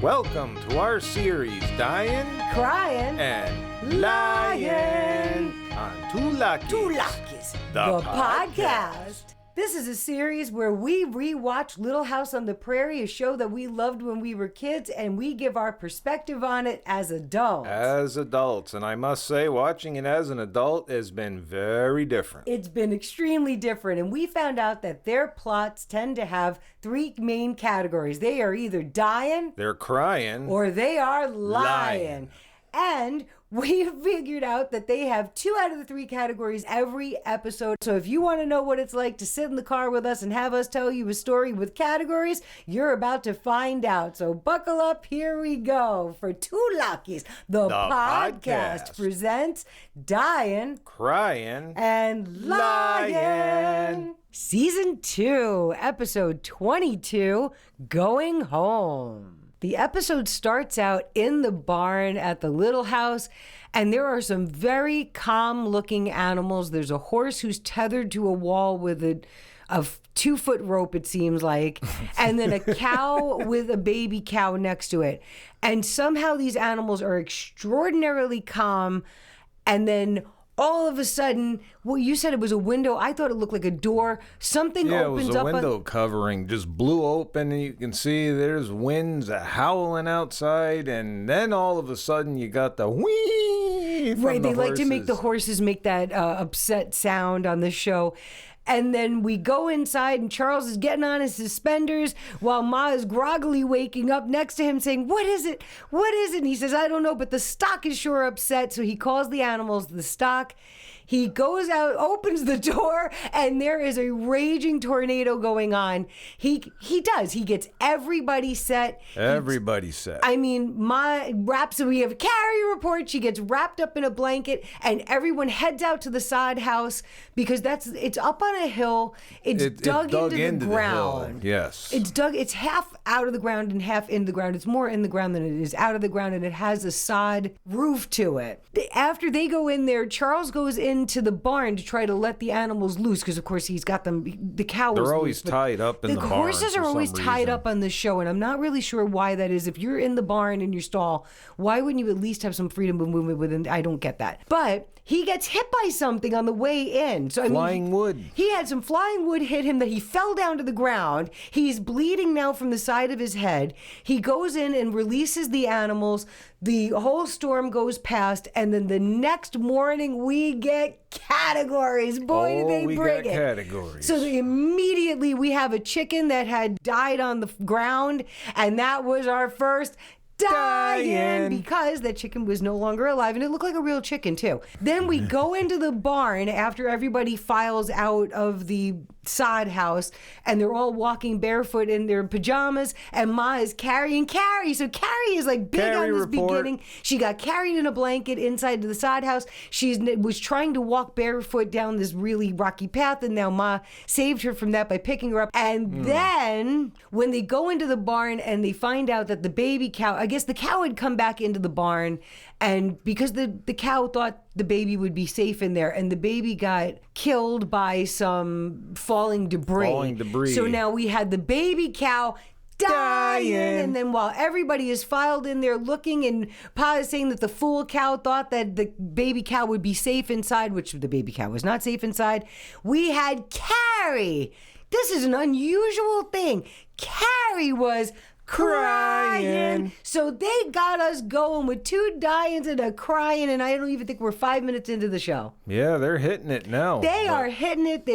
Welcome to our series, Dyin, Cryin, and Lyin on Two Luckies, the podcast. This is a series where we rewatch Little House on the Prairie, a show that we loved when we were kids, and we give our perspective on it as adults. As adults, and I must say, watching it as an adult has been very different. It's been extremely different, and we found out that their plots tend to have three main categories. They are either dying, They're crying, or they are lying. Lyin. And we figured out that they have 2 out of the 3 categories every episode. So if you want to know what it's like to sit in the car with us and have us tell you a story with categories, you're about to find out. So buckle up. Here we go. For Two Luckies, the podcast presents Dyin, Cryin, and Lyin. Season 2, episode 22, Going Home. The episode starts out in the barn at the little house, and there are some very calm-looking animals. There's a horse who's tethered to a wall with a 2-foot rope, it seems like, and then a cow with a baby cow next to it. And somehow these animals are extraordinarily calm, and then all of a sudden, well, you said it was a window. I thought it looked like a door. Something opens up. Yeah, it was a window covering just blew open, and you can see there's winds howling outside, and then all of a sudden you got the whee from Right, the they like horses. to make the horses make that upset sound on the show. And then we go inside, and Charles is getting on his suspenders while Ma is groggily waking up next to him saying, "What is it? What is it?" And he says, "I don't know, but the stock is sure upset." So he calls the animals the stock. He goes out, opens the door, and there is a raging tornado going on. He does. He gets everybody set. Everybody set. I mean, we have a Carrie report. She gets wrapped up in a blanket, and everyone heads out to the sod house because it's up on a hill. It's dug into the ground. Yes. It's half out of the ground and half in the ground. It's more in the ground than it is out of the ground, and it has a sod roof to it. After they go in there, Charles goes into the barn to try to let the animals loose because, of course, he's got them. The cow was They're always loose, tied up in the barn. The horses are always tied up on the show, and I'm not really sure why that is. If you're in the barn in your stall, why wouldn't you at least have some freedom of movement within? I don't get that. But he gets hit by something on the way in. So flying wood. He had some flying wood hit him that he fell down to the ground. He's bleeding now from the side of his head. He goes in and releases the animals. The whole storm goes past, and then the next morning we get categories. Boy, did they bring it. Categories. So immediately we have a chicken that had died on the ground, and that was our first Dyin, because that chicken was no longer alive, and it looked like a real chicken too. Then we go into the barn after everybody files out of the sod house, and they're all walking barefoot in their pajamas, and Ma is carrying Carrie. So Carrie is like big Carrie on this report. beginning. She got carried in a blanket inside the sod house. She was trying to walk barefoot down this really rocky path, and now Ma saved her from that by picking her up. And then when they go into the barn and they find out that the baby cow, I guess the cow had come back into the barn, and because the cow thought the baby would be safe in there, and the baby got killed by some falling debris. So now we had the baby cow dying, and then while everybody is filed in there looking, and Pa is saying that the fool cow thought that the baby cow would be safe inside, which the baby cow was not safe inside, we had Carrie. This is an unusual thing. Carrie was crying. So they got us going with 2 Dyins and a crying, and I don't even think we're 5 minutes into the show. Yeah, they're hitting it now. They are hitting it.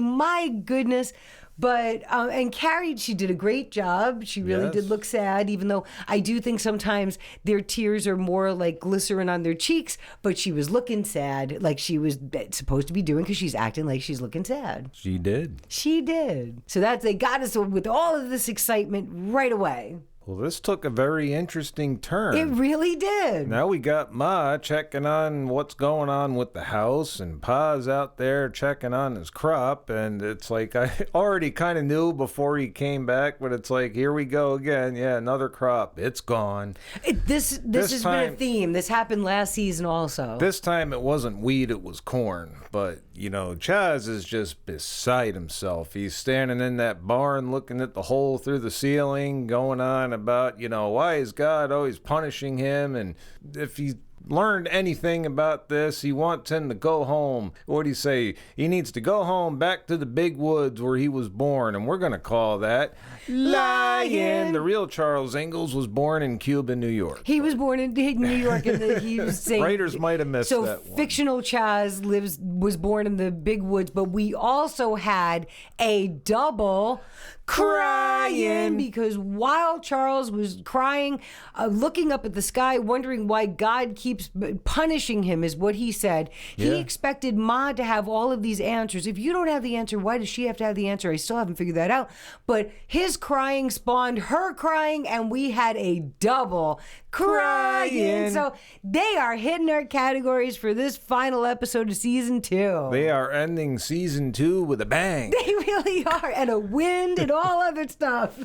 My goodness. But, and Carrie, she did a great job. She really did look sad, even though I do think sometimes their tears are more like glycerin on their cheeks, but she was looking sad, like she was supposed to be doing, because she's acting like she's looking sad. She did. She did. So they got us with all of this excitement right away. Well, this took a very interesting turn. It really did. Now we got Ma checking on what's going on with the house, and Pa's out there checking on his crop, and it's like I already kind of knew before he came back, but it's like, here we go again. Yeah, another crop. It's gone. This has been a theme. This happened last season also. This time it wasn't wheat, it was corn. But Chaz is just beside himself. He's standing in that barn looking at the hole through the ceiling, going on about, why is God always punishing him? And if he learned anything about this, he wants him to go home. What do you say? He needs to go home back to the big woods where he was born, and we're going to call that Lyin. The real Charles Ingalls was born in Cuba, New York. He was born in New York, and he was saying... Writers might have missed that one. So fictional Chaz was born in the big woods, but we also had a double Cryin, because while Charles was crying, looking up at the sky, wondering why God keeps punishing him, is what he said. He expected Ma to have all of these answers. If you don't have the answer, why does she have to have the answer? I still haven't figured that out. But his crying spawned her crying, and we had a double Cryin. So they are hitting our categories for this final episode of season 2. They are ending season 2 with a bang. They really are, and a wind and all other stuff.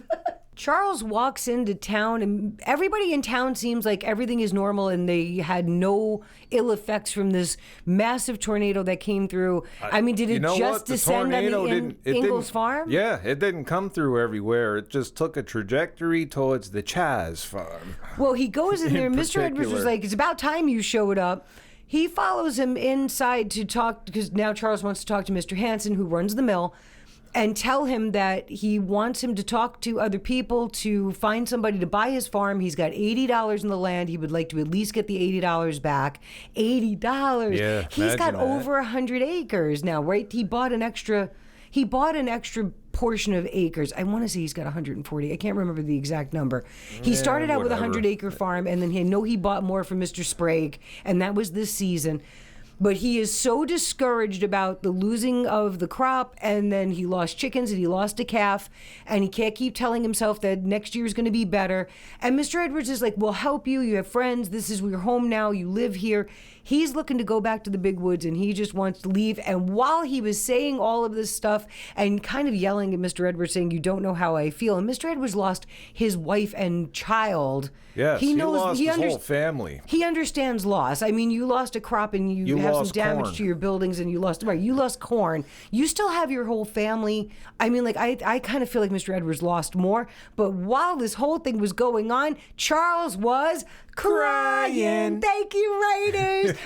Charles walks into town, and everybody in town seems like everything is normal, and they had no ill effects from this massive tornado that came through. I mean, did it just descend on the Ingalls farm? Yeah, it didn't come through everywhere. It just took a trajectory towards the Chaz farm. Well, he goes in there. Mr. Edwards was like, it's about time you showed up. He follows him inside to talk, because now Charles wants to talk to Mr. Hanson, who runs the mill, and tell him that he wants him to talk to other people to find somebody to buy his farm. He's got $80 in the land. He would like to at least get the $80 back. $80. Yeah, he's got that. over 100 acres now, right? He bought an extra portion of acres. I want to say he's got 140. I can't remember the exact number. He started out with a 100-acre farm, and then he bought more from Mr. Sprague, and that was this season. But he is so discouraged about the losing of the crop, and then he lost chickens and he lost a calf, and he can't keep telling himself that next year is going to be better. And Mr. Edwards is like, we'll help you. You have friends. This is your home now. You live here. He's looking to go back to the big woods, and he just wants to leave. And while he was saying all of this stuff and kind of yelling at Mr. Edwards, saying, you don't know how I feel, and Mr. Edwards lost his wife and child. Yes, he lost his whole family. He understands loss. I mean, you lost a crop, and you have some damage corn to your buildings, and you lost corn. You still have your whole family. I mean, like, I kind of feel like Mr. Edwards lost more. But while this whole thing was going on, Charles was crying. Thank you, Raiders.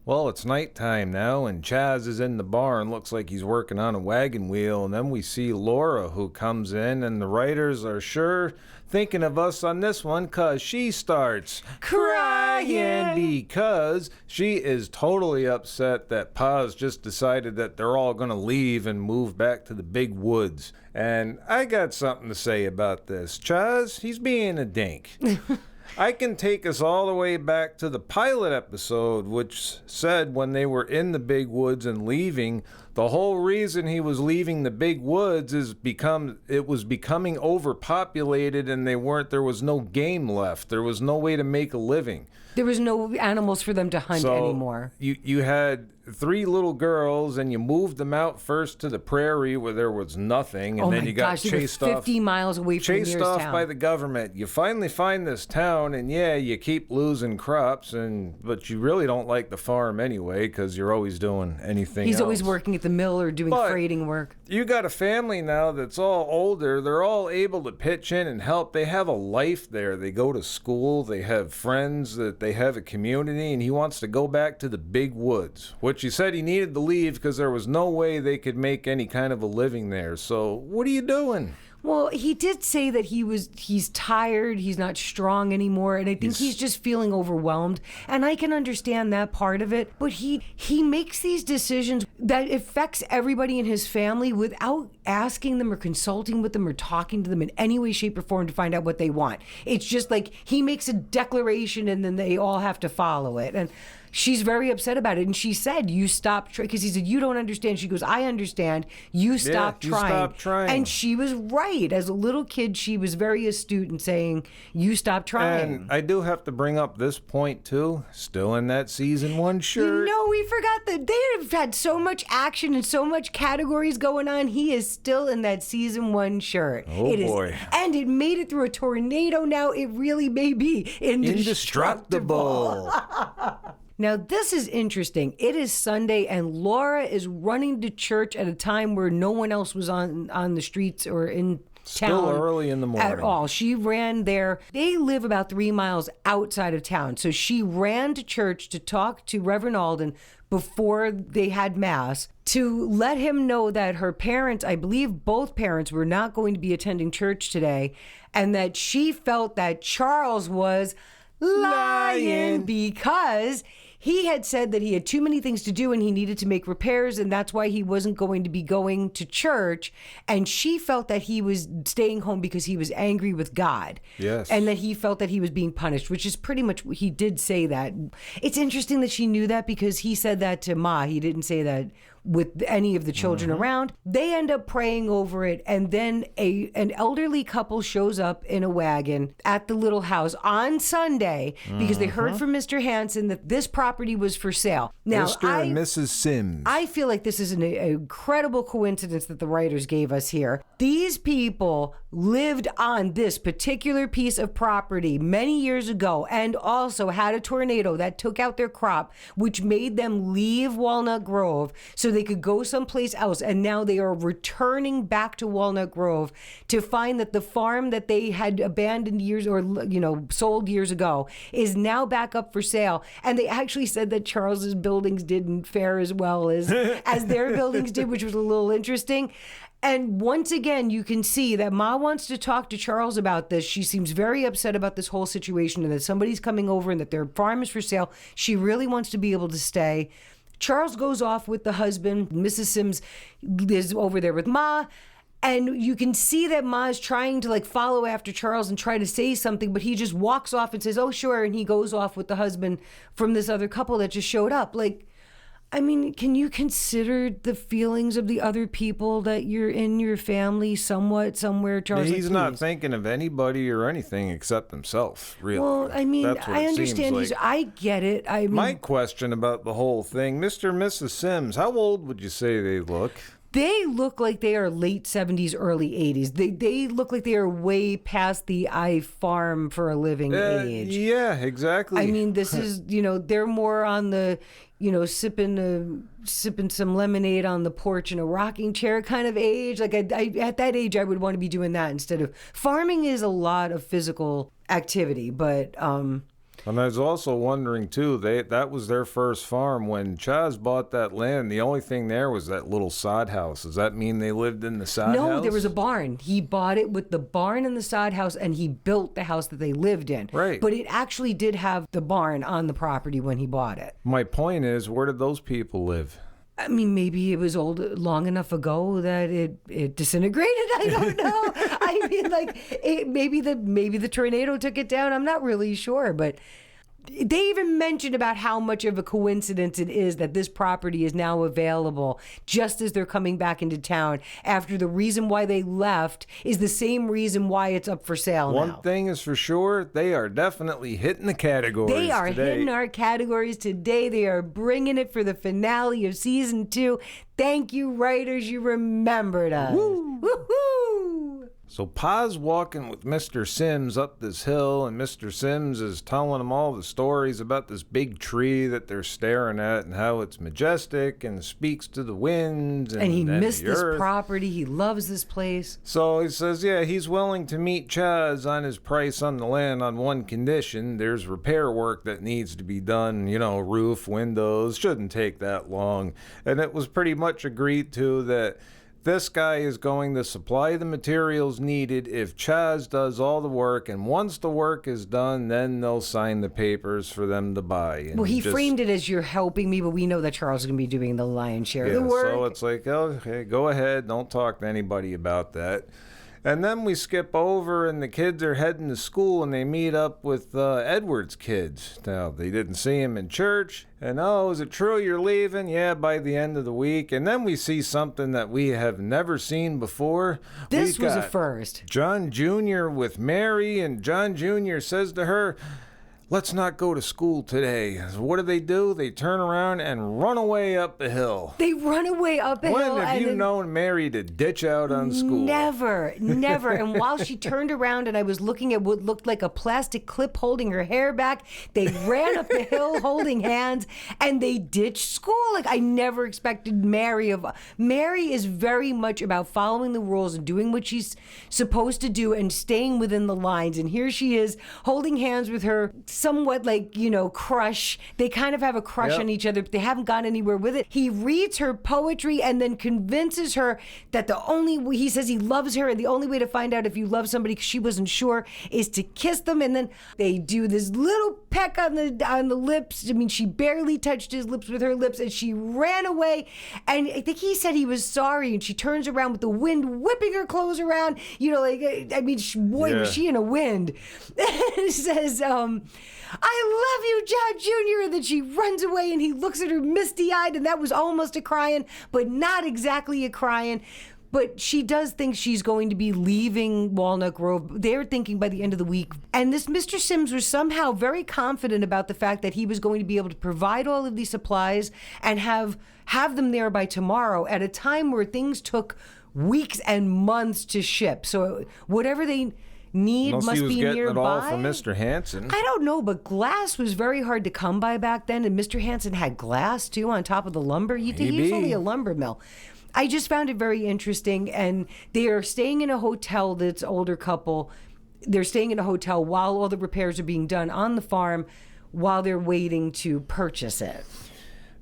Well, it's nighttime now, and Chaz is in the barn. Looks like he's working on a wagon wheel. And then we see Laura, who comes in, and the writers are sure thinking of us on this one, because she starts crying because she is totally upset that Pa's just decided that they're all going to leave and move back to the big woods. And I got something to say about this. Chaz, he's being a dink. I can take us all the way back to the pilot episode, which said when they were in the big woods and leaving, the whole reason he was leaving the big woods is it was becoming overpopulated, and there was no game left. There was no way to make a living. There was no animals for them to hunt anymore. You had 3 little girls, and you moved them out first to the prairie where there was nothing, and then you got chased off 50 miles away from the nearest chased off town by the government. You finally find this town, and you keep losing crops, but you really don't like the farm anyway, because you're always doing anything He's else. always working at the mill or doing freighting work. You got a family now that's all older. They're all able to pitch in and help. They have a life there. They go to school. They have friends. That they have a community, and he wants to go back to the big woods, which he said he needed to leave because there was no way they could make any kind of a living there. So what are you doing? Well, he did say that he's tired, he's not strong anymore, and I think he's just feeling overwhelmed. And I can understand that part of it, but he makes these decisions that affects everybody in his family without asking them or consulting with them or talking to them in any way, shape, or form to find out what they want. It's just like he makes a declaration and then they all have to follow it. And she's very upset about it, and she said, you stop trying, because he said, you don't understand. She goes, I understand. You stop trying. Stop trying. And she was right. As a little kid, she was very astute in saying, you stop trying. And I do have to bring up this point, too. Still in that season 1 shirt. No, we forgot that they have had so much action and so much categories going on. He is still in that season 1 shirt. Oh, boy. And it made it through a tornado now. It really may be indestructible. Now, this is interesting. It is Sunday, and Laura is running to church at a time where no one else was on the streets or in Still town early in the morning. at all. She ran there. They live about 3 miles outside of town. So she ran to church to talk to Reverend Alden before they had Mass to let him know that her parents, I believe both parents, were not going to be attending church today, and that she felt that Charles was lying because he had said that he had too many things to do and he needed to make repairs, and that's why he wasn't going to be going to church. And she felt that he was staying home because he was angry with God. Yes. And that he felt that he was being punished, which is pretty much, he did say that. It's interesting that she knew that because he said that to Ma. He didn't say that with any of the children around. They end up praying over it, and then an elderly couple shows up in a wagon at the little house on Sunday because they heard from Mr. Hansen that this property was for sale. Now, Mr. and Mrs. Sims. I feel like this is an incredible coincidence that the writers gave us here. These people lived on this particular piece of property many years ago and also had a tornado that took out their crop, which made them leave Walnut Grove so they could go someplace else. And now they are returning back to Walnut Grove to find that the farm that they had abandoned years or, sold years ago is now back up for sale. And they actually said that Charles's buildings didn't fare as well as their buildings did, which was a little interesting. And once again, you can see that Ma wants to talk to Charles about this. She seems very upset about this whole situation and that somebody's coming over and that their farm is for sale. She really wants to be able to stay. Charles goes off with the husband. Mrs. Sims is over there with Ma. And you can see that Ma is trying to follow after Charles and try to say something, but he just walks off and says, "Oh, sure." And he goes off with the husband from this other couple that just showed up. Can you consider the feelings of the other people that you're in your family somewhere, Charles? He's not thinking of anybody or anything except himself, really. Well, That's what I it understand. seems like. I get it. My question about the whole thing, Mr. and Mrs. Sims, how old would you say they look? They look like they are late 70s, early 80s. They look like they are way past the I farm for a living age. Yeah, exactly. This is, they're more on the, sipping some lemonade on the porch in a rocking chair kind of age. At that age, I would want to be doing that instead of farming. Is a lot of physical activity, but And I was also wondering, too, that was their first farm. When Chaz bought that land, the only thing there was that little sod house. Does that mean they lived in the sod house? No, there was a barn. He bought it with the barn and the sod house, and he built the house that they lived in. Right. But it actually did have the barn on the property when he bought it. My point is, where did those people live? Maybe it was long enough ago that it disintegrated. I don't know. Maybe the tornado took it down. I'm not really sure, but they even mentioned about how much of a coincidence it is that this property is now available just as they're coming back into town after the reason why they left is the same reason why it's up for sale now. One thing is for sure, they are definitely hitting the categories They are today. hitting our categories today. They are bringing it for the finale of season 2. Thank you, writers. You remembered us. Woo. Woohoo! So Pa's walking with Mr. Sims up this hill, and Mr. Sims is telling him all the stories about this big tree that they're staring at and how it's majestic and speaks to the winds. And he missed the this earth. property. He loves this place. So he says, yeah, he's willing to meet Chaz on his price on the land on one condition. There's repair work that needs to be done, roof, windows, shouldn't take that long. And it was pretty much agreed to that this guy is going to supply the materials needed if Chaz does all the work, and once the work is done, then they'll sign the papers for them to buy. And Well, he framed it as you're helping me, but we know that Charles is going to be doing the lion's share of the work. So it's like, okay, go ahead, don't talk to anybody about that. And then we skip over, and the kids are heading to school, and they meet up with Edward's kids. Now, they didn't see him in church. And, is it true you're leaving? Yeah, by the end of the week. And then we see something that we have never seen before. This was a first. John Jr. with Mary, and John Jr. says to her, let's not go to school today. What do? They turn around and run away up the hill. They run away up a hill. When have you known Mary to ditch out on school? Never. And while she turned around and I was looking at what looked like a plastic clip holding her hair back, they ran up the hill holding hands and they ditched school. Like, I never expected Mary is very much about following the rules and doing what she's supposed to do and staying within the lines. And here she is holding hands with her somewhat crush. They kind of have a crush on each other, but they haven't gone anywhere with it. He reads her poetry and then convinces her that he says he loves her, and the only way to find out if you love somebody, because she wasn't sure, is to kiss them. And then they do this little peck on the lips. I mean, she barely touched his lips with her lips, and she ran away. And I think he said he was sorry, and she turns around with the wind whipping her clothes around. Was she in a wind? And says, I love you, John Jr. And then she runs away and he looks at her misty-eyed, and that was almost a Cryin, but not exactly a Cryin. But she does think she's going to be leaving Walnut Grove. They're thinking by the end of the week. And this Mr. Sims was somehow very confident about the fact that he was going to be able to provide all of these supplies and have them there by tomorrow, at a time where things took weeks and months to ship. So whatever they need Unless must he was be getting nearby. it all from Mr. Hansen. I don't know, but glass was very hard to come by back then, and Mr. Hansen had glass too on top of the lumber. He was only a lumber mill. I just found it very interesting, and they are staying in a hotel. That's older couple. They're staying in a hotel while all the repairs are being done on the farm, while they're waiting to purchase it.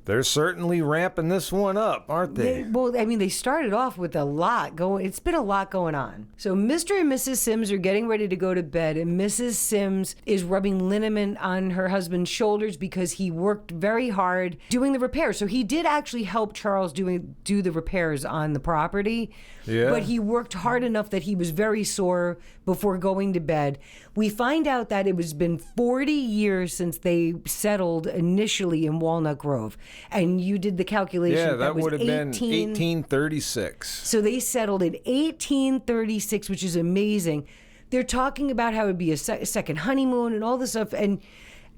They're certainly ramping this one up, aren't they? They started off with a lot going. It's been a lot going on. So Mr. and Mrs. Sims are getting ready to go to bed, and Mrs. Sims is rubbing liniment on her husband's shoulders because he worked very hard doing the repairs. So he did actually help Charles do the repairs on the property. Yeah. But he worked hard enough that he was very sore before going to bed. We find out that it was been 40 years since they settled initially in Walnut Grove. And you did the calculation. Yeah, that would have been 1836. So they settled in 1836, which is amazing. They're talking about how it would be a second honeymoon and all this stuff. And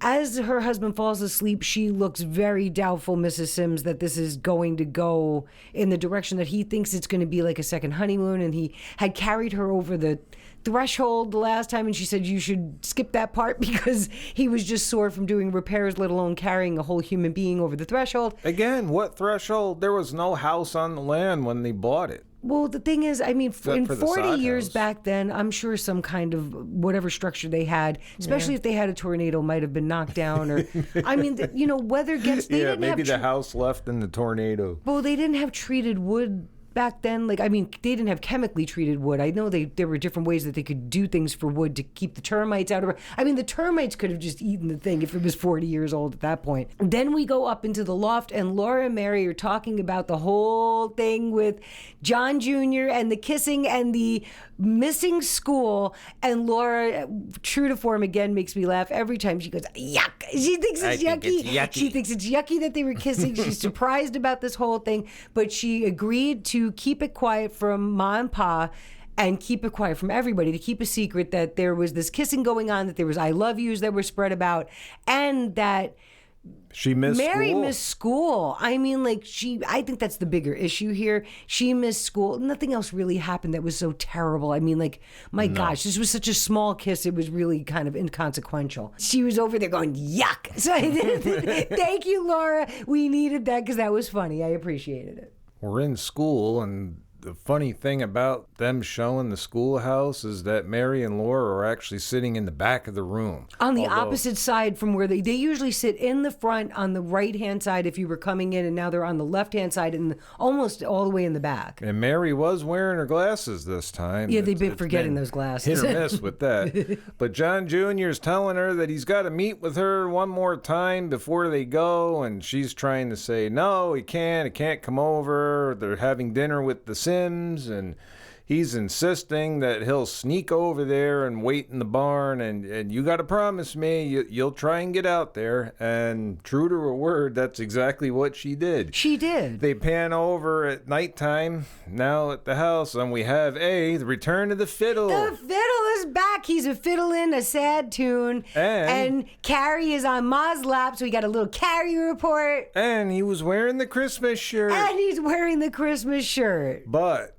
as her husband falls asleep, she looks very doubtful, Mrs. Sims, that this is going to go in the direction that he thinks it's going to be, like a second honeymoon. And he had carried her over the threshold the last time, and she said you should skip that part because he was just sore from doing repairs, let alone carrying a whole human being over the threshold. Again, what threshold? There was no house on the land when they bought it. Well, the thing is, in 40 years back then, I'm sure some kind of whatever structure they had, especially if they had a tornado, might have been knocked down. Or, weather gets... maybe the house left in the tornado. Well, they didn't have treated wood back then. They didn't have chemically treated wood. I know there were different ways that they could do things for wood to keep the termites out of it. The termites could have just eaten the thing if it was 40 years old at that point. Then we go up into the loft, and Laura and Mary are talking about the whole thing with John Jr. and the kissing and the missing school. And Laura, true to form again, makes me laugh every time she goes, yuck. She thinks it's yucky. She thinks it's yucky that they were kissing. She's surprised about this whole thing, but she agreed to keep it quiet from Ma and Pa and keep it quiet from everybody, to keep a secret that there was this kissing going on, that there was I love yous that were spread about, and that she missed Mary school. missed school. I think that's the bigger issue here. She missed school. Nothing else really happened that was so terrible. Gosh, this was such a small kiss. It was really kind of inconsequential. She was over there going, yuck. So thank you, Laura. We needed that because that was funny. I appreciated it. We're in school, and the funny thing about them showing the schoolhouse is that Mary and Laura are actually sitting in the back of the room. On the opposite side from where they usually sit in the front on the right-hand side if you were coming in, and now they're on the left-hand side and almost all the way in the back. And Mary was wearing her glasses this time. Yeah, they've been forgetting those glasses. Hit or miss with that. But John Jr. is telling her that he's got to meet with her one more time before they go, and she's trying to say, no, he can't come over. They're having dinner with the Sims, and he's insisting that he'll sneak over there and wait in the barn, and you got to promise me you'll try and get out there. And true to her word, that's exactly what she did. She did. They pan over at nighttime now at the house, and we have the return of the fiddle. The fiddle is back. He's a fiddling a sad tune. And Carrie is on Ma's lap, so we got a little Carrie report. And he was wearing the Christmas shirt. And he's wearing the Christmas shirt. But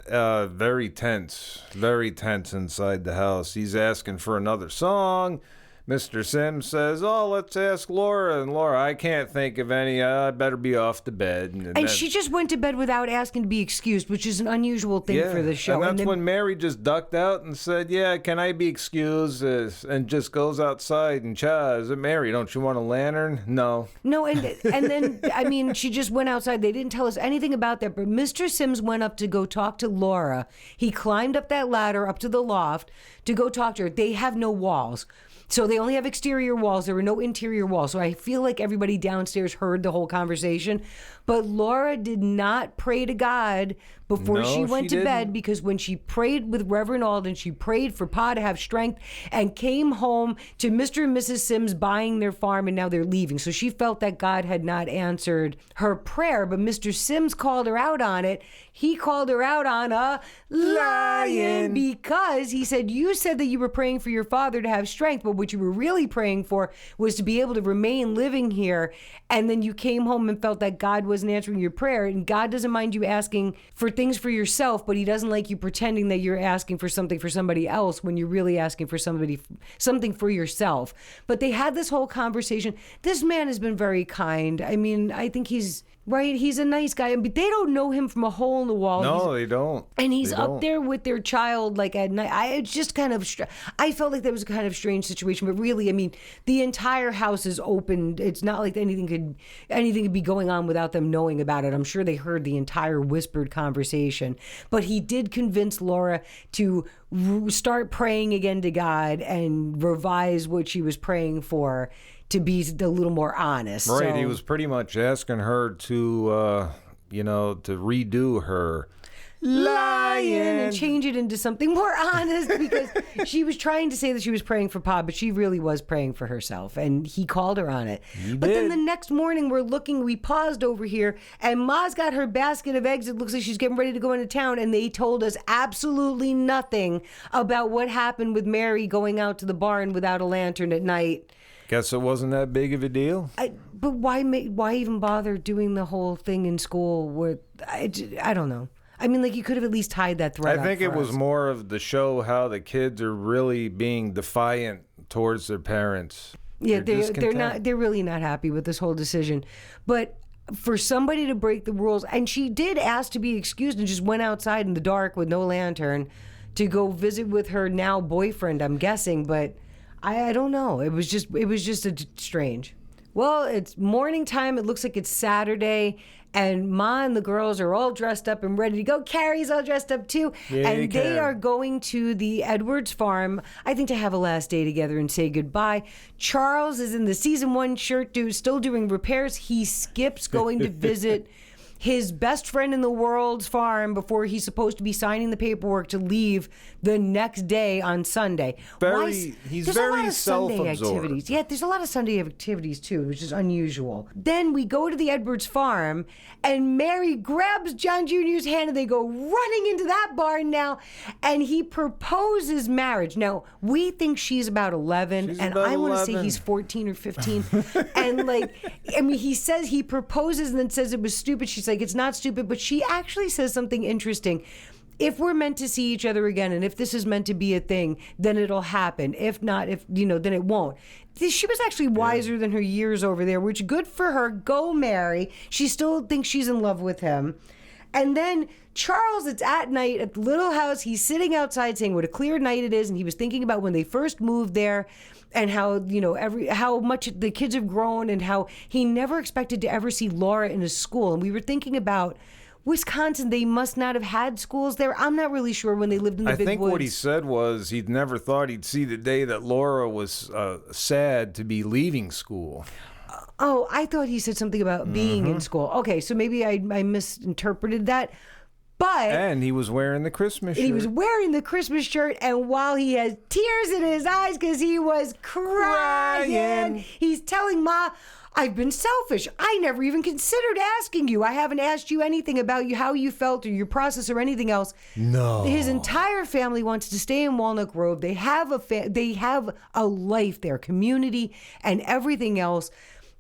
very tense inside the house. He's asking for another song. Mr. Sims says, oh, let's ask Laura. And Laura, I can't think of any. I better be off to bed. And she just went to bed without asking to be excused, which is an unusual thing for the show. And that's when Mary just ducked out and said, yeah, can I be excused? And just goes outside and is it Mary, don't you want a lantern? No. No, and then, I mean, she just went outside. They didn't tell us anything about that. But Mr. Sims went up to go talk to Laura. He climbed up that ladder up to the loft to go talk to her. They have no walls. So they only have exterior walls. There were no interior walls. So I feel like everybody downstairs heard the whole conversation. But Laura did not pray to God before she went to bed, because when she prayed with Reverend Alden, she prayed for Pa to have strength and came home to Mr. and Mrs. Sims buying their farm, and now they're leaving. So she felt that God had not answered her prayer, but Mr. Sims called her out on it. He called her out on a Lyin, because he said, you said that you were praying for your father to have strength, but what you were really praying for was to be able to remain living here. And then you came home and felt that God wasn't answering your prayer. And God doesn't mind you asking for things for yourself, but he doesn't like you pretending that you're asking for something for somebody else when you're really asking for something for yourself. But they had this whole conversation. This man has been very kind. I mean, I think he's right. He's a nice guy. But they don't know him from a hole in the wall. No, they don't. And he's up there with their child, like at night. It's just kind of, I felt like that was a kind of strange situation. But really, I mean, the entire house is open. It's not like anything could be going on without them knowing about it. I'm sure they heard the entire whispered conversation. But he did convince Laura to start praying again to God and revise what she was praying for, to be a little more honest. Right, So, he was pretty much asking her to, to redo her Lyin and change it into something more honest, because she was trying to say that she was praying for Pa, but she really was praying for herself, and he called her on it. But then the next morning we paused over here, and Ma's got her basket of eggs. It looks like she's getting ready to go into town, and they told us absolutely nothing about what happened with Mary going out to the barn without a lantern at night. Guess it wasn't that big of a deal. But why even bother doing the whole thing in school? I don't know. I mean, like, you could have at least tied that thread. I think it was more of the show how the kids are really being defiant towards their parents. Yeah, they're not. They're really not happy with this whole decision. But for somebody to break the rules, and she did ask to be excused and just went outside in the dark with no lantern to go visit with her now boyfriend, I'm guessing. But I don't know. It was just strange. Well, it's morning time. It looks like it's Saturday. And Ma and the girls are all dressed up and ready to go. Carrie's all dressed up too. And they are going to the Edwards farm, I think, to have a last day together and say goodbye. Charles is in the season 1 shirt, still doing repairs. He skips going to visit his best friend in the world's farm before he's supposed to be signing the paperwork to leave the next day on Sunday. He's very self-absorbed. Yeah, there's a lot of Sunday activities too, which is unusual. Then we go to the Edwards farm, and Mary grabs John Jr.'s hand, and they go running into that barn now, and he proposes marriage. Now, we think she's about 11, and I want to say he's 14 or 15. And he says he proposes and then says it was stupid. She's like, it's not stupid, but she actually says something interesting. If we're meant to see each other again, and if this is meant to be a thing, then it'll happen. If not, then it won't. She was actually wiser than her years over there, which good for her. Go Mary. She still thinks she's in love with him. And then Charles, it's at night at the little house. He's sitting outside saying what a clear night it is, and he was thinking about when they first moved there, and how how much the kids have grown, and how he never expected to ever see Laura in a school. And we were thinking about Wisconsin, they must not have had schools there. I'm not really sure when they lived in the big woods. I think what he said was he'd never thought he'd see the day that Laura was sad to be leaving school. Oh, I thought he said something about being in school. Okay, so maybe I misinterpreted that. And he was wearing the Christmas shirt. He was wearing the Christmas shirt, and while he has tears in his eyes because he was crying, he's telling Ma, I've been selfish. I never even considered asking you. I haven't asked you anything about you, how you felt or your process or anything else. No. His entire family wants to stay in Walnut Grove. They have they have a life there, community and everything else.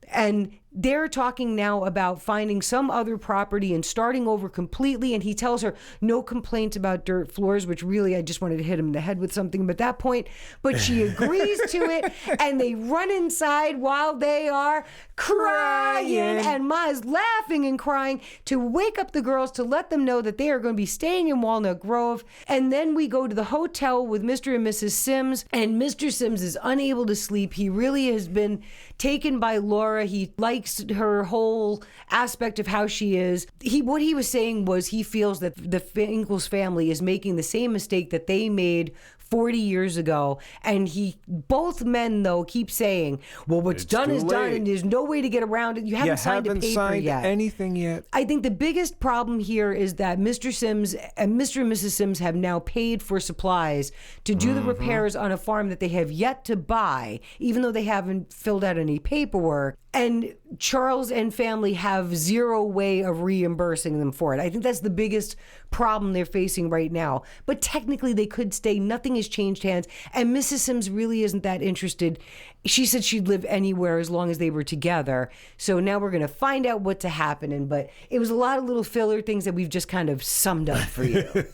And they're talking now about finding some other property and starting over completely. And he tells her no complaints about dirt floors, which really I just wanted to hit him in the head with something at that point. But she agrees to it. And they run inside while they are crying. And Ma is laughing and crying to wake up the girls to let them know that they are going to be staying in Walnut Grove. And then we go to the hotel with Mr. and Mrs. Sims. And Mr. Sims is unable to sleep. He really has been taken by Laura. He likes her whole aspect of how she is. What he was saying was he feels that the Ingalls family is making the same mistake that they made 40 years ago. And both men, though, keep saying, well, what's done is done and there's no way to get around it. You haven't signed a paper yet. Anything yet. I think the biggest problem here is that Mr. Sims and Mr. and Mrs. Sims have now paid for supplies to do the repairs on a farm that they have yet to buy, even though they haven't filled out any paperwork. And Charles and family have zero way of reimbursing them for it. I think that's the biggest problem they're facing right now. But technically they could stay. Nothing has changed hands. And Mrs. Sims really isn't that interested. She said she'd live anywhere as long as they were together. So now we're going to find out what's happening. But it was a lot of little filler things that we've just kind of summed up for you.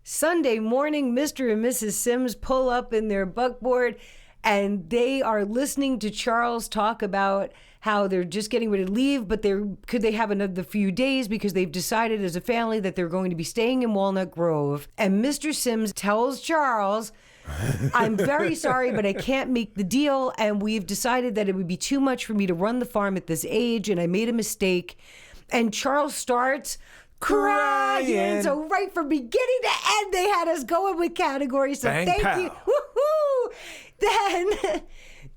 Sunday morning, Mr. and Mrs. Sims pull up in their buckboard and they are listening to Charles talk about how they're just getting ready to leave, but could they have another few days because they've decided as a family that they're going to be staying in Walnut Grove. And Mr. Sims tells Charles, I'm very sorry, but I can't make the deal. And we've decided that it would be too much for me to run the farm at this age. And I made a mistake. And Charles starts crying. So right from beginning to end, they had us going with categories. So Bang, thank pow. you. Woohoo!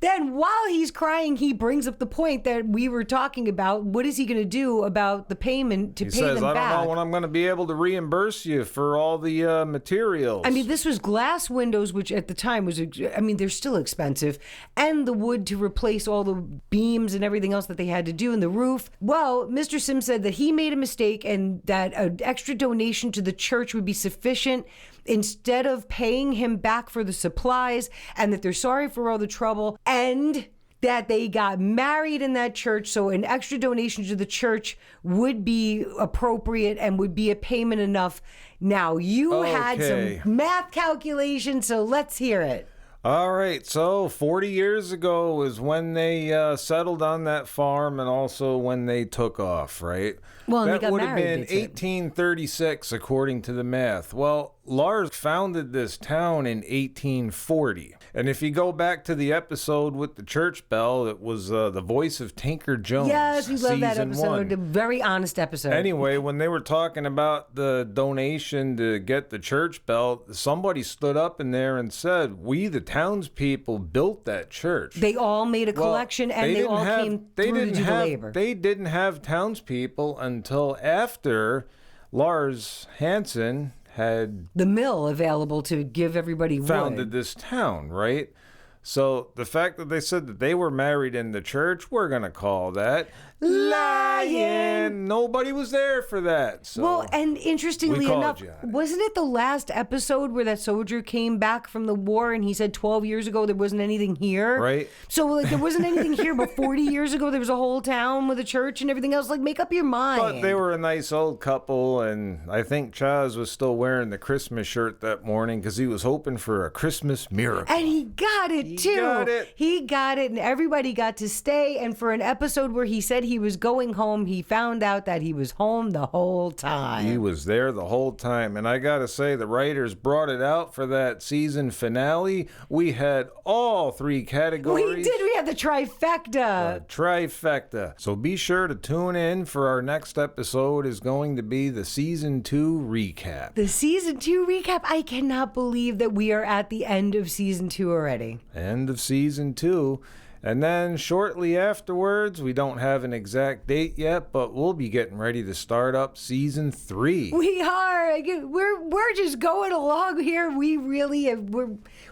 Then while he's crying, he brings up the point that we were talking about. What is he going to do about the payment to pay them back? I don't know when I'm going to be able to reimburse you for all the materials. I mean, this was glass windows, which at the time was, they're still expensive, and the wood to replace all the beams and everything else that they had to do in the roof. Well, Mr. Sims said that he made a mistake and that an extra donation to the church would be sufficient instead of paying him back for the supplies, and that they're sorry for all the trouble, and that they got married in that church, so an extra donation to the church would be appropriate and would be a payment enough. Now, you had some math calculations, so let's hear it. All right, so 40 years ago is when they settled on that farm and also when they took off, right? Well, and that they got would have married, been 1836, according to the math. Well, Lars founded this town in 1840. And if you go back to the episode with the church bell, it was the voice of Tinker Jones. Yes, we love that season episode. 1. A very honest episode. Anyway, when they were talking about the donation to get the church bell, somebody stood up in there and said, we, the townspeople, built that church. They all made a collection, and they all came through to do the labor. They didn't have townspeople until after Lars Hansen had the mill available to give everybody founded wood. This town, right? So the fact that they said that they were married in the church, we're going to call that Lyin. Nobody was there for that. So well, and interestingly enough, you. wasn't it the last episode where that soldier came back from the war and he said 12 years ago there wasn't anything here? Right. So like there wasn't anything here, but 40 years ago there was a whole town with a church and everything else. Like, make up your mind. But they were a nice old couple, and I think Chaz was still wearing the Christmas shirt that morning because he was hoping for a Christmas miracle. And he got it, too. He got it, and everybody got to stay. And for an episode where he said he was going home, he found out that he was home the whole time. He was there the whole time. And I got to say, the writers brought it out for that season finale. We had all 3 categories. We did. We had the trifecta. Trifecta. So be sure to tune in for our next episode is going to be the season 2 recap. The season 2 recap. I cannot believe that we are at the end of season 2 already. End of season 2. And then shortly afterwards, we don't have an exact date yet, but we'll be getting ready to start up season 3. We are. We're just going along here. We really have,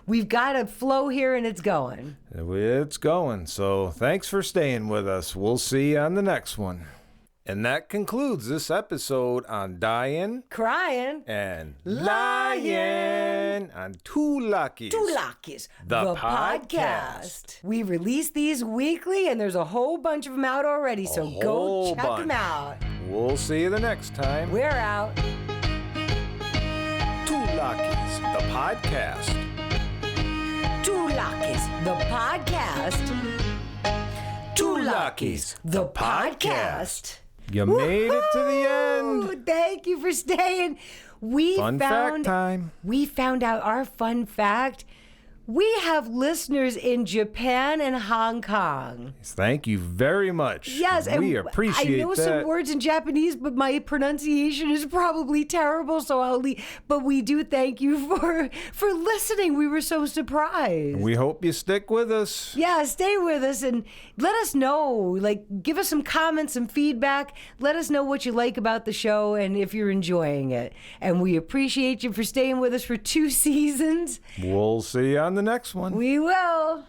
we've got a flow here and it's going. It's going. So thanks for staying with us. We'll see you on the next one. And that concludes this episode on Dyin, Cryin, and Lyin on Two Luckies. Two Luckies, the podcast. We release these weekly, and there's a whole bunch of them out already, so go check them out. We'll see you the next time. We're out. Two Luckies, the podcast. Two Luckies, the podcast. Two Luckies, the podcast. You made it to the end. Thank you for staying. Fun fact time. We found out our fun fact. We have listeners in Japan and Hong Kong. Thank you very much. Yes, we appreciate that. I know some words in Japanese, but my pronunciation is probably terrible, so I'll leave. But we do thank you for listening. We were so surprised. We hope you stick with us. Yeah, stay with us and let us know. Like, give us some comments, some feedback. Let us know what you like about the show and if you're enjoying it. And we appreciate you for staying with us for 2 seasons. We'll see you on the next one. We will.